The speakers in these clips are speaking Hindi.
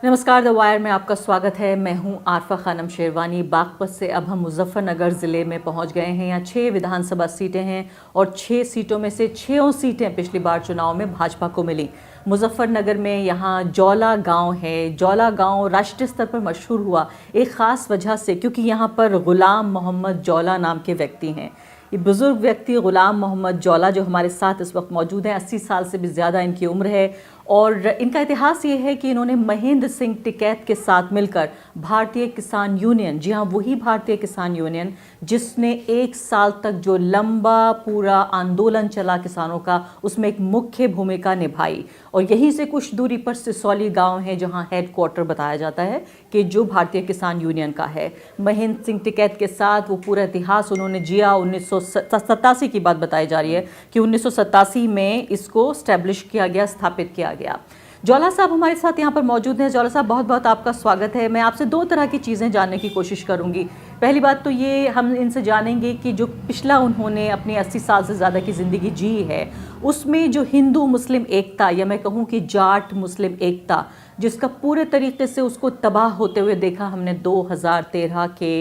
नमस्कार, द वायर में आपका स्वागत है। मैं हूं आरफा खानम शेरवानी। बागपत से अब हम मुजफ्फरनगर ज़िले में पहुंच गए हैं। यहाँ 6 विधानसभा सीटें हैं और 6 सीटों में से 6 सीटें पिछली बार चुनाव में भाजपा को मिली। मुजफ्फरनगर में यहाँ जौला गांव है। जौला गांव राष्ट्रीय स्तर पर मशहूर हुआ एक ख़ास वजह से, क्योंकि यहाँ पर ग़ुलाम मोहम्मद जौला नाम के व्यक्ति हैं। ये बुज़ुर्ग व्यक्ति ग़ुलाम मोहम्मद जौला जो हमारे साथ इस वक्त मौजूद हैं, 80 साल से भी ज़्यादा इनकी उम्र है। और इनका इतिहास ये है कि इन्होंने महेंद्र सिंह टिकैत के साथ मिलकर भारतीय किसान यूनियन, जी हाँ वही भारतीय किसान यूनियन जिसने 1 साल तक जो लंबा पूरा आंदोलन चला किसानों का, उसमें एक मुख्य भूमिका निभाई। और यहीं से कुछ दूरी पर सिसौली गांव है जहां हेडक्वार्टर बताया जाता है कि जो भारतीय किसान यूनियन का है। महेंद्र सिंह टिकैत के साथ वो पूरा इतिहास उन्होंने जिया। 1987 की बात बताई जा रही है कि 1987 में इसको स्टैब्लिश किया गया, स्थापित किया गया। जौला साहब हमारे साथ यहाँ पर मौजूद हैं। जौला साहब, बहुत बहुत आपका स्वागत है। मैं आपसे 2 तरह की चीज़ें जानने की कोशिश करूँगी। पहली बात तो ये हम इनसे जानेंगे कि जो पिछला उन्होंने अपनी 80 साल से ज़्यादा की ज़िंदगी जी है, उसमें जो हिंदू मुस्लिम एकता, या मैं कहूँ कि जाट मुस्लिम एकता, जिसका पूरे तरीके से उसको तबाह होते हुए देखा हमने 2013 के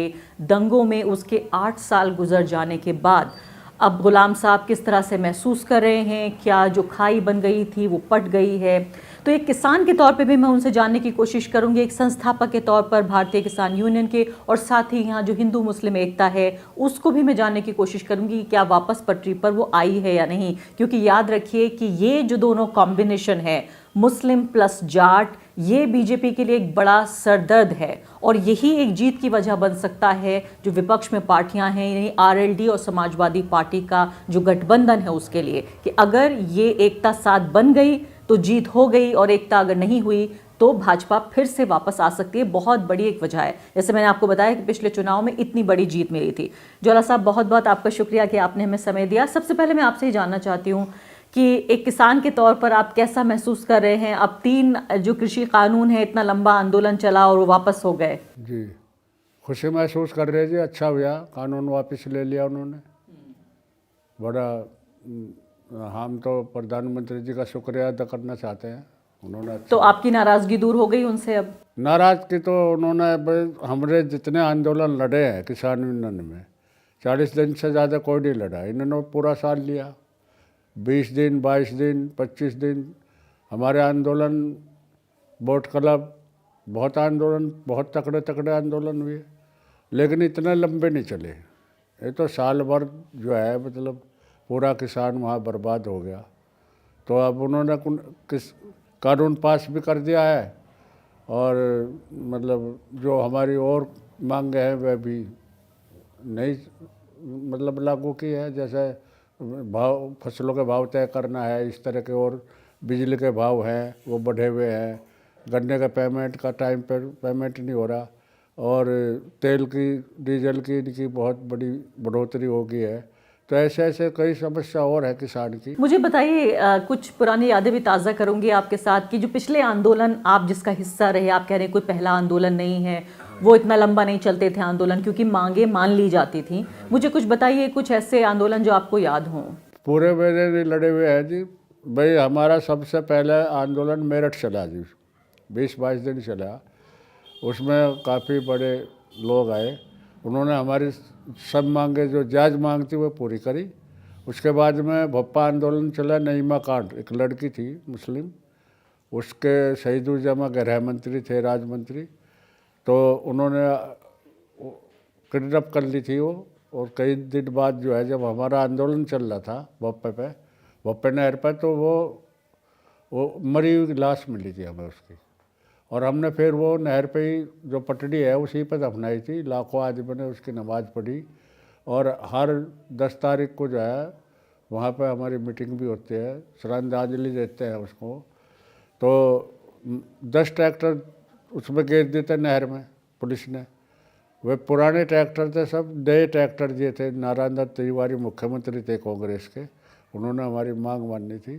दंगों में, उसके 8 साल गुजर जाने के बाद अब ग़ुलाम साहब किस तरह से महसूस कर रहे हैं? क्या जो खाई बन गई थी वो पट गई है? तो एक किसान के तौर पे भी मैं उनसे जानने की कोशिश करूंगी, एक संस्थापक के तौर पर भारतीय किसान यूनियन के, और साथ ही यहाँ जो हिंदू मुस्लिम एकता है उसको भी मैं जानने की कोशिश करूंगी कि क्या वापस पटरी पर वो आई है या नहीं। क्योंकि याद रखिए कि ये जो दोनों कॉम्बिनेशन है, मुस्लिम प्लस जाट, ये बीजेपी के लिए एक बड़ा सरदर्द है। और यही एक जीत की वजह बन सकता है जो विपक्ष में पार्टियां हैं, यानी आरएलडी और समाजवादी पार्टी का जो गठबंधन है उसके लिए, कि अगर ये एकता साथ बन गई तो जीत हो गई, और एकता अगर नहीं हुई तो भाजपा फिर से वापस आ सकती है। बहुत बड़ी एक वजह है, जैसे मैंने आपको बताया कि पिछले चुनाव में इतनी बड़ी जीत मिली थी। जौला साहब, बहुत बहुत आपका शुक्रिया कि आपने हमें समय दिया। सबसे पहले मैं आपसे ये जानना चाहती हूँ कि एक किसान के तौर पर आप कैसा महसूस कर रहे हैं? अब 3 जो कृषि कानून है, इतना लंबा आंदोलन चला और वो वापस हो गए। जी, खुशी महसूस कर रहे जी। अच्छा हुआ कानून वापस ले लिया उन्होंने। बड़ा हम तो प्रधानमंत्री जी का शुक्रिया अदा करना चाहते हैं। उन्होंने तो आपकी नाराजगी दूर हो गई उनसे? अब नाराजगी तो उन्होंने हमारे जितने आंदोलन लड़े हैं किसान यूनियन में, 40 दिन से ज़्यादा कोई नहीं लड़ा। इन्होंने पूरा साल लिया, 20 दिन 22 दिन 25 दिन हमारे आंदोलन, बोट क्लब, बहुत आंदोलन, बहुत तकड़े तकड़े आंदोलन हुए, लेकिन इतने लंबे नहीं चले। ये तो साल भर जो है मतलब पूरा किसान वहाँ बर्बाद हो गया। तो अब उन्होंने किस कानून पास भी कर दिया है, और मतलब जो हमारी और मांगे हैं वह भी नहीं मतलब लागू की है। जैसे भाव, फसलों के भाव तय करना है, इस तरह के, और बिजली के भाव हैं वो बढ़े हुए हैं, गन्ने का पेमेंट का टाइम पर पेमेंट नहीं हो रहा, और तेल की डीजल की इनकी बहुत बड़ी बढ़ोतरी हो गई है। तो ऐसे ऐसे कई समस्या और है किसान की। मुझे बताइए, कुछ पुरानी यादें भी ताज़ा करूंगी आपके साथ कि जो पिछले आंदोलन आप जिसका हिस्सा रहे, आप कह रहे हैं कोई पहला आंदोलन नहीं है, वो इतना लंबा नहीं चलते थे आंदोलन क्योंकि मांगे मान ली जाती थी। मुझे कुछ बताइए, कुछ ऐसे आंदोलन जो आपको याद हों। पूरे मेरे भी लड़े हुए हैं जी। भाई हमारा सबसे पहले आंदोलन मेरठ चला जी, 20-22 दिन चला। उसमें काफ़ी बड़े लोग आए, उन्होंने हमारी सब मांगे जो जायज़ मांग थी वो पूरी करी। उसके बाद में भप्पा आंदोलन चला, नईमा कांड, एक लड़की थी मुस्लिम, उसके शहीदुल-जमा गृह मंत्री थे, राज मंत्री, तो उन्होंने किडनैप कर ली थी वो। और कई दिन बाद जो है, जब हमारा आंदोलन चल रहा था भप्पे नहर पर, तो वो मरी हुई लाश मिली थी हमें उसकी, और हमने फिर वो नहर पे ही जो पटड़ी है उसी पर दफनाई थी। लाखों आदमी ने उसकी नमाज़ पढ़ी, और हर 10 तारीख को जो है वहाँ पे हमारी मीटिंग भी होती है, श्रद्धांजलि देते हैं उसको। तो 10 ट्रैक्टर उसमें गिर देते नहर में पुलिस ने। वे पुराने ट्रैक्टर थे, सब नए ट्रैक्टर दिए थे। नारायण दत्त तिवारी मुख्यमंत्री थे कांग्रेस के, उन्होंने हमारी मांग मानी थी।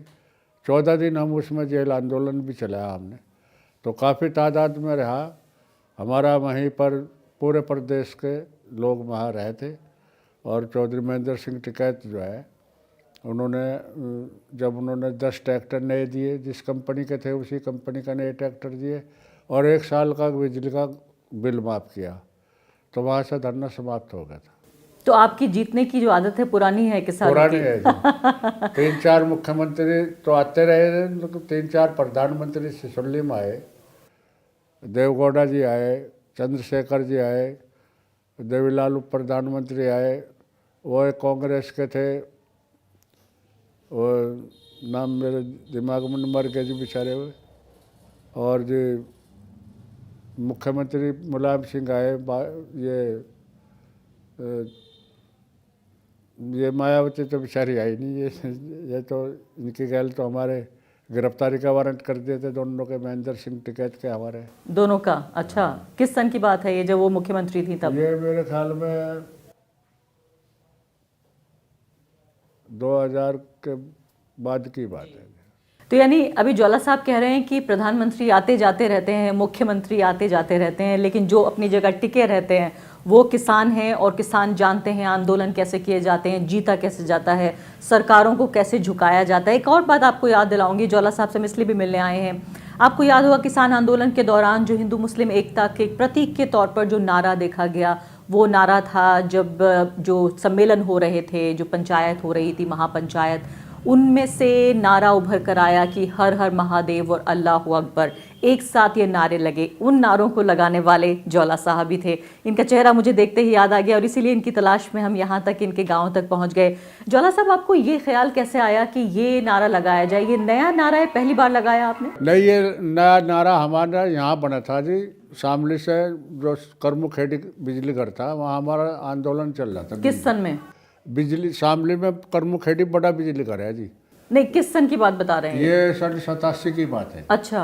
14 दिन हम उसमें जेल आंदोलन भी चलाया हमने, तो काफ़ी तादाद में रहा हमारा। वहीं पर पूरे प्रदेश के लोग वहाँ रहे थे। और चौधरी महेंद्र सिंह टिकैत जो है, उन्होंने जब उन्होंने 10 ट्रैक्टर नए दिए, जिस कंपनी के थे उसी कंपनी का नए ट्रैक्टर दिए, और 1 साल का बिजली का बिल माफ़ किया, तो वहाँ से धरना समाप्त हो गया था। तो आपकी जीतने की जो आदत है पुरानी है किसानों पुरानी की? है जी। 3-4 मुख्यमंत्री तो आते रहे थे, तो 3-4 प्रधानमंत्री सिसोली में आए, देवगौड़ा जी आए, चंद्रशेखर जी आए, देवीलाल प्रधानमंत्री आए, वो एक कांग्रेस के थे, वो नाम मेरे दिमाग में मर गए जी बेचारे हुए। और जी मुख्यमंत्री मुलायम सिंह आए, ये मायावती तो बेचारी आई नहीं, ये तो इनकी गैल तो हमारे गिरफ्तारी का वारंट कर दिए थे दोनों के, महेंद्र सिंह टिकैत के हमारे। दोनों का? अच्छा, किस सन की बात है ये जब वो मुख्यमंत्री थी तब? ये मेरे ख्याल में 2000 के बाद की बात है। तो यानी अभी ज्वाला साहब कह रहे हैं कि प्रधानमंत्री आते जाते रहते हैं, मुख्यमंत्री आते जाते रहते हैं, लेकिन जो अपनी जगह टिके रहते हैं वो किसान हैं, और किसान जानते हैं आंदोलन कैसे किए जाते हैं, जीता कैसे जाता है, सरकारों को कैसे झुकाया जाता है। एक और बात आपको याद दिलाऊंगी, ज्वाला साहब से हम इसलिए भी मिलने आए हैं, आपको याद होगा किसान आंदोलन के दौरान जो हिंदू मुस्लिम एकता के प्रतीक के तौर पर जो नारा देखा गया, वो नारा था जब जो सम्मेलन हो रहे थे, जो पंचायत हो रही थी, महापंचायत, उनमें से नारा उभर कर आया कि हर हर महादेव और अल्लाह अकबर। एक साथ ये नारे लगे, उन नारों को लगाने वाले ज्वाला साहब ही थे। इनका चेहरा मुझे देखते ही याद आ गया और इसीलिए इनकी तलाश में हम यहाँ तक, इनके गाँव तक पहुँच गए। ज्वाला साहब, आपको ये ख्याल कैसे आया कि ये नारा लगाया जाए? ये नया नारा है, पहली बार लगाया आपने? नहीं, ये नया नारा हमारा यहाँ बना था जी, शामली से जो करमुखेड़ी बिजली घर था, वहाँ हमारा आंदोलन चल रहा था। किस सन में? बिजली शामली में करमुखेड़ी बड़ा बिजली घर है जी। नहीं, किस सन की बात बता रहे हैं? ये सन 87 की बात है। अच्छा।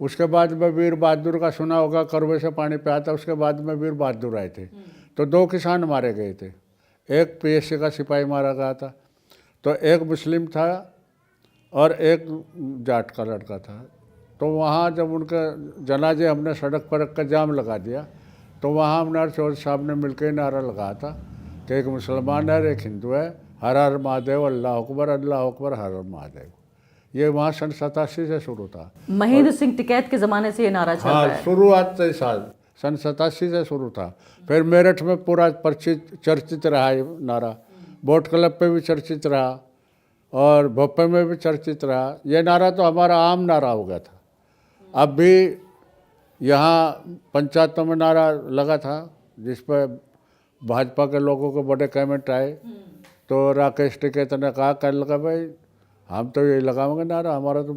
उसके बाद में वीर बहादुर का सुना होगा, करवे से पानी पे आता, उसके बाद में वीर बहादुर आए थे, तो 2 किसान मारे गए थे। एक पीएससी का सिपाही मारा गया था, तो एक मुस्लिम था और एक जाट का लड़का था। तो वहाँ जब उनका जनाजे हमने सड़क पर रख कर जाम लगा दिया, तो वहाँ हमने चौधरी साहब ने मिलकर नारा लगाया था कि एक मुसलमान है, एक हिंदू है, हर हर महादेव, अल्लाह अकबर, हर हर महादेव। ये वहाँ सन 87 से शुरू था। महेंद्र सिंह टिकैत के ज़माने से ये नारा चल रहा है? हाँ, शुरुआत से साल सन 87 से शुरू था। फिर मेरठ में पूरा चर्चित रहा ये नारा, बोट क्लब पे भी चर्चित रहा और भोपाल में भी चर्चित रहा। ये नारा तो हमारा आम नारा हो गया था। अब भी यहाँ पंचायतों में नारा लगा था, जिस पर भाजपा के लोगों को बड़े कमेंट आए, तो राकेश टिकैत ने कहा, कल लगा भाई हम तो यही लगाएंगे नारा, हमारा तो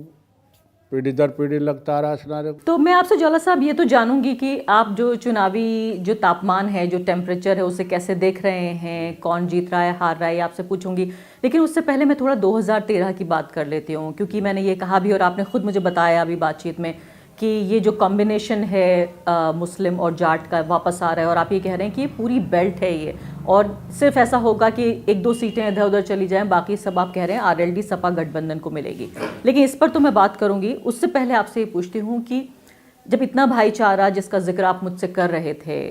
पीढ़ी दर पीढ़ी लगता आ रहा है इस नारे को। तो मैं आपसे ज्वाला साहब ये तो जानूंगी कि आप जो चुनावी जो तापमान है, जो टेम्परेचर है, उसे कैसे देख रहे हैं, कौन जीत रहा है, हार रहा है, ये आपसे पूछूंगी। लेकिन उससे पहले मैं थोड़ा 2013 की बात कर लेती हूँ, क्योंकि मैंने ये कहा भी और आपने खुद मुझे बताया अभी बातचीत में कि ये जो कॉम्बिनेशन है मुस्लिम और जाट का वापस आ रहा है, और आप ये कह रहे हैं कि ये पूरी बेल्ट है ये, और सिर्फ ऐसा होगा कि 1-2 सीटें इधर उधर चली जाएं, बाकी सब आप कह रहे हैं आरएलडी सपा गठबंधन को मिलेगी। लेकिन इस पर तो मैं बात करूंगी, उससे पहले आपसे ये पूछती हूँ कि जब इतना भाईचारा जिसका जिक्र आप मुझसे कर रहे थे,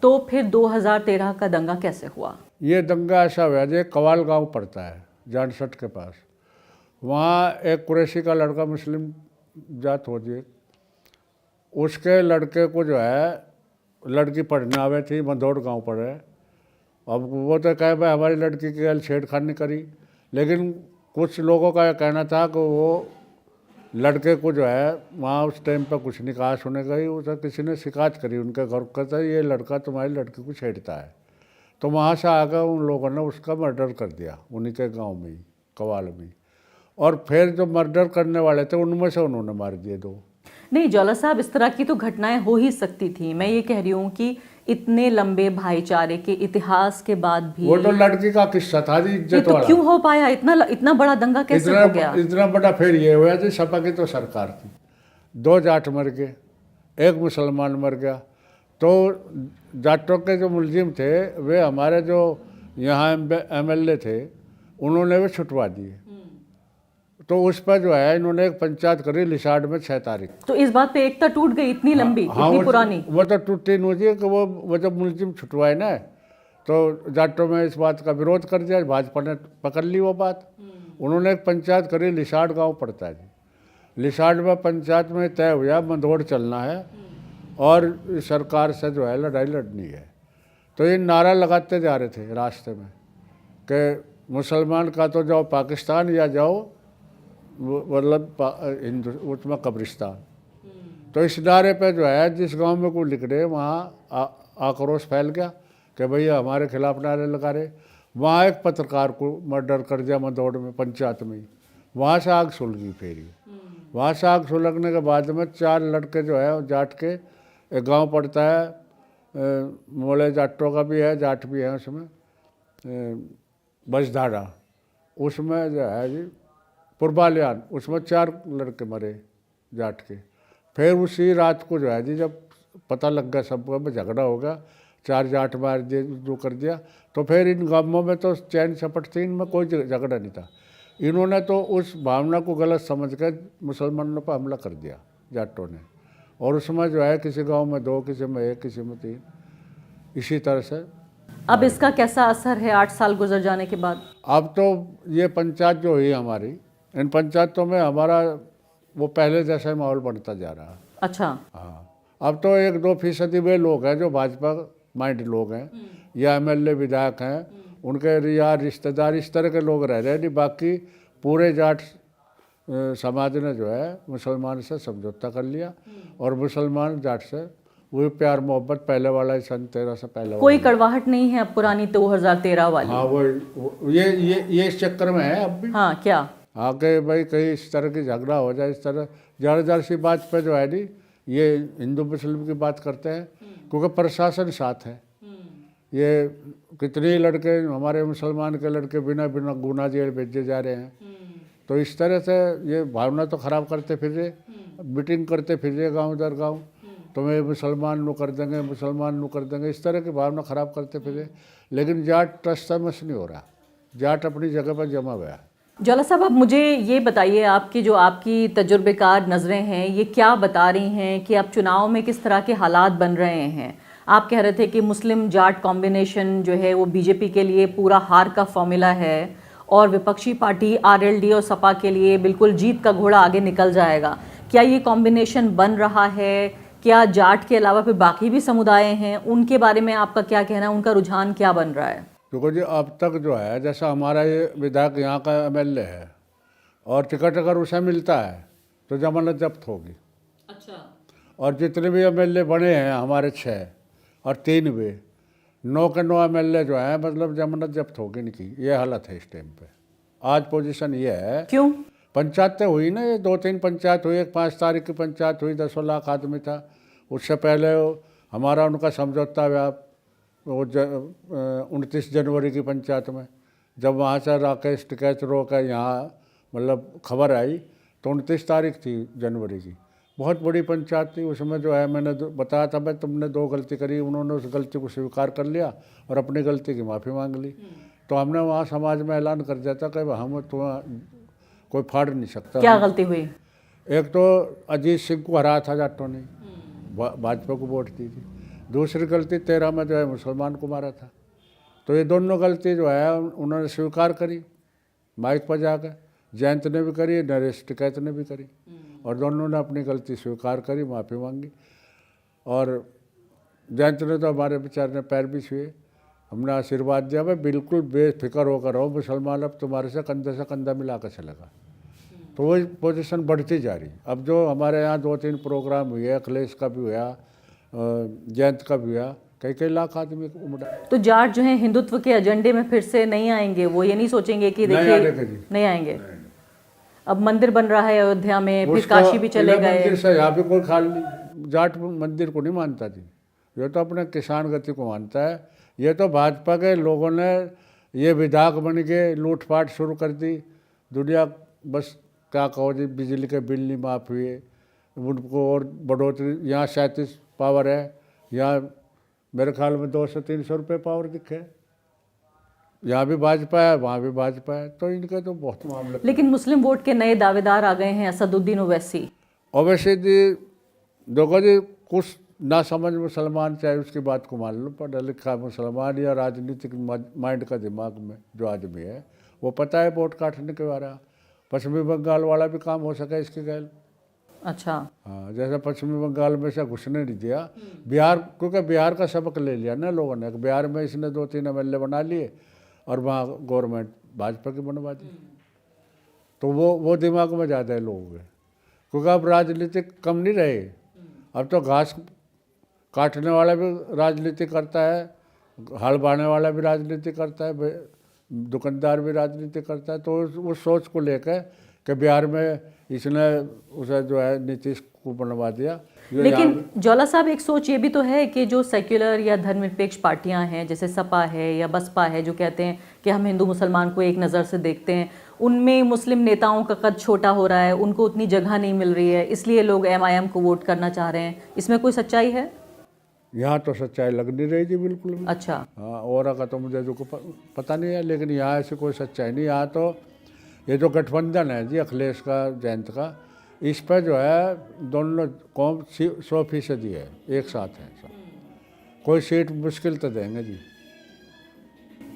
तो फिर 2013 का दंगा कैसे हुआ? ये दंगा ऐसा हुआ, जो कवाल गांव पड़ता है जानसठ के पास, वहाँ एक कुरैशी का लड़का, मुस्लिम जात हो जी, उसके लड़के को जो है लड़की पढ़ने आवे थी, मंदौड़ गांव पढ़े। अब वो तो कहे भाई हमारी लड़की की छेड़खानी करी, लेकिन कुछ लोगों का यह कहना था कि वो लड़के को जो है वहाँ उस टाइम पर कुछ नहीं कहा, सुने गई, उसे किसी ने शिकायत करी उनके घर, कहता है ये लड़का तुम्हारी लड़की को छेड़ता है। तो वहाँ से आकर उन लोगों ने उसका मर्डर कर दिया, उन्हीं के गाँव में ही, कवाल में। और फिर जो मर्डर करने वाले थे उनमें से उन्होंने मार दिए 2। नहीं ज्वाला साहब, इस तरह की तो घटनाएं हो ही सकती थी। मैं ये कह रही हूँ कि इतने लंबे भाईचारे के इतिहास के बाद भी वो तो लड़की का किस्सा था जी, इज्जत तो वाला। क्यों हो पाया इतना बड़ा दंगा? कैसे हो गया इतना बड़ा? फिर ये हुआ जी, सपा की तो सरकार थी, 2 जाट मर गए, 1 मुसलमान मर गया। तो जाटों के जो मुलजिम थे, वे हमारे जो यहाँ MLA थे, उन्होंने वे छुटवा दिए। तो उस पर जो है इन्होंने एक पंचायत करी लिसाड़ में 6 तारीख। तो इस बात पे एकता टूट गई, इतनी लंबी, इतनी पुरानी? वो तो टूटी नहीं जी, कि वो जब मुलजिम छुटवाए ना, तो जाटों में इस बात का विरोध कर दिया, भाजपा ने पकड़ ली वो बात। उन्होंने एक पंचायत करी, लिसाड़ गांव पड़ता है जी, लिसाड़ में पंचायत में तय हुआ मंदौड़ चलना है, और सरकार से जो है लड़ाई लड़नी है। तो ये नारा लगाते जा रहे थे रास्ते में कि मुसलमान का तो जाओ पाकिस्तान या जाओ मतलब हिंदू उसमें कब्रिस्तान। तो इस नारे पे जो है जिस गांव में कोई लिख रहे वहाँ आक्रोश फैल गया कि भैया हमारे खिलाफ नारे लगा रहे। वहाँ एक पत्रकार को मर्डर कर दिया मदौड़ में, पंचायत में ही। वहाँ से आग सुलगी फेरी। वहाँ से आग सुलगने के बाद में 4 लड़के जो है जाट के, एक गांव पड़ता है मोले जाटों का भी है, जाट भी है उसमें, बसधाड़ा, उसमें जो है जी पुरबालियान, उसमें 4 लड़के मरे जाट के। फिर उसी रात को जो है जी जब पता लग गया सबको, झगड़ा हो गया, 4 जाट मार दिए, जो कर दिया। तो फिर इन गांवों में तो चैन चपट थी, इनमें कोई झगड़ा नहीं था। इन्होंने तो उस भावना को गलत समझ कर मुसलमानों पर हमला कर दिया जाटों ने। और उसमें जो है किसी गांव में 2, किसी में 1, किसी में 3, इसी तरह से। अब इसका कैसा असर है 8 साल गुजर जाने के बाद? अब तो ये पंचायत जो हुई हमारी, इन पंचायतों में हमारा वो पहले जैसा माहौल बनता जा रहा है। अच्छा। हाँ, अब तो 1-2% वे लोग हैं जो भाजपा माइंड लोग हैं या MLA विधायक हैं, उनके या रिश्तेदार इस तरह के लोग रह रहे हैं। नहीं, बाकी पूरे जाट समाज ने जो है मुसलमान से समझौता कर लिया और मुसलमान जाट से वही प्यार मोहब्बत पहले वाला ही, सन 13 से पहले कोई कड़वाहट नहीं है अब पुरानी 2013 वाली। हाँ, वो ये इस चक्कर में है अब भी। हाँ, क्या? हाँ कि भाई कहीं इस तरह की झगड़ा हो जाए, इस तरह ज़्यादा सी बात पे जो है नहीं ये हिंदू मुस्लिम की बात करते हैं, क्योंकि प्रशासन साथ है। ये कितने लड़के हमारे मुसलमान के लड़के बिना गुनाह जेल भेजे जा रहे हैं। तो इस तरह से ये भावना तो ख़राब करते फिर मीटिंग करते फिर गाँव दर गाँव, तुम्हें मुसलमान नु कर देंगे, मुसलमान नु कर देंगे, इस तरह की भावना ख़राब करते फिर। लेकिन जाट टस्टमस नहीं हो रहा, जाट अपनी जगह पर जमा हुआ है। ज्वाला साहब, अब मुझे ये बताइए, आपकी जो आपकी तजुर्बेकार नज़रें हैं ये क्या बता रही हैं कि अब चुनाव में किस तरह के हालात बन रहे हैं? आप कह रहे थे कि मुस्लिम जाट कॉम्बिनेशन जो है वो बीजेपी के लिए पूरा हार का फॉर्मूला है और विपक्षी पार्टी RLD और सपा के लिए बिल्कुल जीत का घोड़ा आगे निकल जाएगा। क्या ये कॉम्बिनेशन बन रहा है? क्या जाट के अलावा फिर बाकी भी समुदाय हैं, उनके बारे में आपका क्या कहना है? उनका रुझान क्या बन रहा है? देखो जी, अब तक जो है जैसा हमारा ये विधायक यहाँ का MLA है और टिकट अगर उसे मिलता है तो जमानत जब्त होगी। अच्छा। और जितने भी MLA बने हैं हमारे 6 और 3 वे 9 के 9 MLA जो है मतलब जमानत जब्त होगी इनकी। ये हालत है इस टाइम पे। आज पोजीशन ये है। क्यों? पंचायतें हुई ना, ये 2-3 पंचायत हुई। एक 5 तारीख की पंचायत हुई, 10 लाख आदमी था। उससे पहले हमारा उनका समझौता हुआ वो 29 जनवरी की पंचायत में, जब वहाँ से राकेश टिकैत रोक है यहाँ मतलब खबर आई तो 29 तारीख थी जनवरी की। बहुत बड़ी पंचायत थी। उसमें जो है मैंने बताया था भाई तुमने 2 गलती करी, उन्होंने उस गलती को स्वीकार कर लिया और अपनी गलती की माफ़ी मांग ली। तो हमने वहाँ समाज में ऐलान कर दिया था कि हम तुम्हें कोई फाड़ नहीं सकता। क्या गलती हुई? एक तो अजीत सिंह को हराया था जाटों ने, भाजपा को वोट दी थी। दूसरी गलती 13 में जो है मुसलमान को मारा था। तो ये दोनों गलती जो है उन्होंने स्वीकार करी माइक पर जाकर। जयंत ने भी करी, नरेश टिकैत ने भी करी और दोनों ने अपनी गलती स्वीकार करी, माफ़ी मांगी। और जयंत ने तो हमारे बेचारे ने पैर भी छुए, हमने आशीर्वाद दिया भाई बिल्कुल बेफिक्र होकर रहो, मुसलमान अब तुम्हारे से कंधा मिला कर चलेगा। तो वही पोजीशन बढ़ती जा रही। अब जो हमारे यहाँ 2-3 प्रोग्राम हुए, अखिलेश का भी हुआ, जयंत का भी हुआ, कई लाख आदमी उमड़ा। तो जाट जो है हिंदुत्व के एजेंडे में फिर से नहीं आएंगे? वो ये नहीं सोचेंगे कि देखिए नहीं आएंगे? अब मंदिर बन रहा है अयोध्या में, फिर काशी भी चले गए। मंदिर से यहाँ पे कोई खाली जाट मंदिर को नहीं मानता जी, ये तो अपने किसान गति को मानता है। ये तो भाजपा के लोगों ने ये विधायक बन के लूटपाट शुरू कर दी। दुनिया बस क्या कहो जी, बिजली के बिल नहीं माफ़ हुए उनको और बढ़ोतरी। यहाँ 37 पावर है, यहाँ मेरे ख्याल में 200-300 रुपये पावर दिखे। यहाँ भी भाजपा है, वहाँ भी भाजपा है, तो इनके तो बहुत मामले। लेकिन मुस्लिम वोट के नए दावेदार आ गए हैं, असदुद्दीन ओवैसी। ओवैसी जी देखो जी, कुछ ना समझ मुसलमान चाहे उसकी बात को मान लो, पढ़ा लिखा मुसलमान या राजनीतिक माइंड का दिमाग में जो आदमी है वो पता है वोट काटने के बारे। पश्चिमी बंगाल वाला भी काम हो सका इसके गैल। अच्छा। हाँ, जैसे पश्चिमी बंगाल में से घुसने नहीं दिया, बिहार, क्योंकि बिहार का सबक ले लिया ना लोगों ने। बिहार में इसने 2-3 एमएलए बना लिए और वहाँ गवर्नमेंट भाजपा की बनवा दी। तो वो दिमाग में ज़्यादा है लोगों के, क्योंकि अब राजनीतिक कम नहीं रहे। अब तो घास काटने वाला भी राजनीति करता है, हल बाने वाला भी राजनीति करता है, दुकानदार भी राजनीति करता है। तो उस सोच को लेकर कि बिहार में इसने उसे जो है नीतीश को बनवा दिया। लेकिन ज्वाला साहब, एक सोच ये भी तो है कि जो सेक्युलर या धर्मनिरपेक्ष पार्टियां हैं, जैसे सपा है या बसपा है, जो कहते हैं कि हम हिंदू मुसलमान को एक नज़र से देखते हैं, उनमें मुस्लिम नेताओं का कद छोटा हो रहा है, उनको उतनी जगह नहीं मिल रही है, इसलिए लोग एमआईएम को वोट करना चाह रहे हैं। इसमें कोई सच्चाई है? यहाँ तो सच्चाई लग नहीं रही जी बिल्कुल भी। अच्छा। हाँ, और का तो मुझे जो पता नहीं है, लेकिन यहाँ ऐसी कोई सच्चाई नहीं। यहाँ तो ये जो गठबंधन है जी अखिलेश का जयंत का, इस पर जो है दोनों कौम 100% है, एक साथ है सब। कोई सीट मुश्किल तो देंगे जी।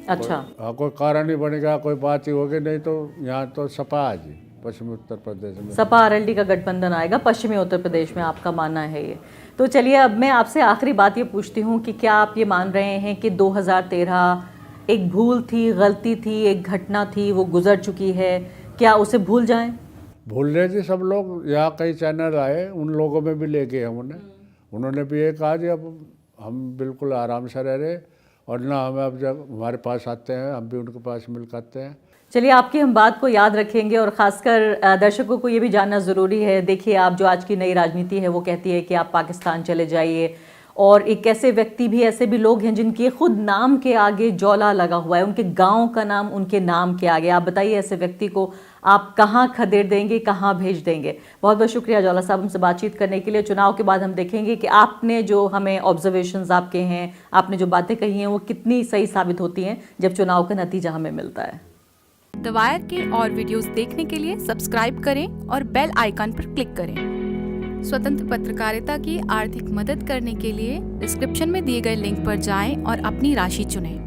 अच्छा। हाँ, कोई कारण ही बनेगा, कोई बात ही होगी, नहीं तो यहाँ तो सपा है जी पश्चिमी उत्तर प्रदेश में। सपा आरएलडी का गठबंधन आएगा पश्चिमी उत्तर प्रदेश में, आपका मानना है ये। तो चलिए, अब मैं आपसे आखिरी बात ये पूछती हूँ कि क्या आप ये मान रहे हैं कि 2013 एक भूल थी, गलती थी, एक घटना थी, वो गुजर चुकी है, क्या उसे भूल जाएं? भूल रहे जी सब लोग। यहाँ कई चैनल आए, उन लोगों में भी ले गए हमने, उन्होंने भी ये कहा जी अब हम बिल्कुल आराम से रह रहे, और ना हमें अब जब हमारे पास आते हैं हम भी उनके पास मिल करते हैं। चलिए, आपकी हम बात को याद रखेंगे, और ख़ासकर दर्शकों को ये भी जानना ज़रूरी है। देखिए, आप जो आज की नई राजनीति है वो कहती है कि आप पाकिस्तान चले जाइए, और एक ऐसे व्यक्ति भी, ऐसे भी लोग हैं जिनके खुद नाम के आगे ज्वाला लगा हुआ है, उनके गांव का नाम उनके नाम के आगे। आप बताइए, ऐसे व्यक्ति को आप कहाँ खदेड़ देंगे, कहाँ भेज देंगे? बहुत बहुत शुक्रिया ज्वाला साहब हमसे बातचीत करने के लिए। चुनाव के बाद हम देखेंगे कि आपने जो हमें ऑब्जर्वेशंस आपके हैं, आपने जो बातें कही हैं, वो कितनी सही साबित होती हैं जब चुनाव का नतीजा हमें मिलता है। द वायर के और वीडियोस देखने के लिए सब्सक्राइब करें और बेल आइकन पर क्लिक करें। स्वतंत्र पत्रकारिता की आर्थिक मदद करने के लिए डिस्क्रिप्शन में दिए गए लिंक पर जाएं और अपनी राशि चुनें।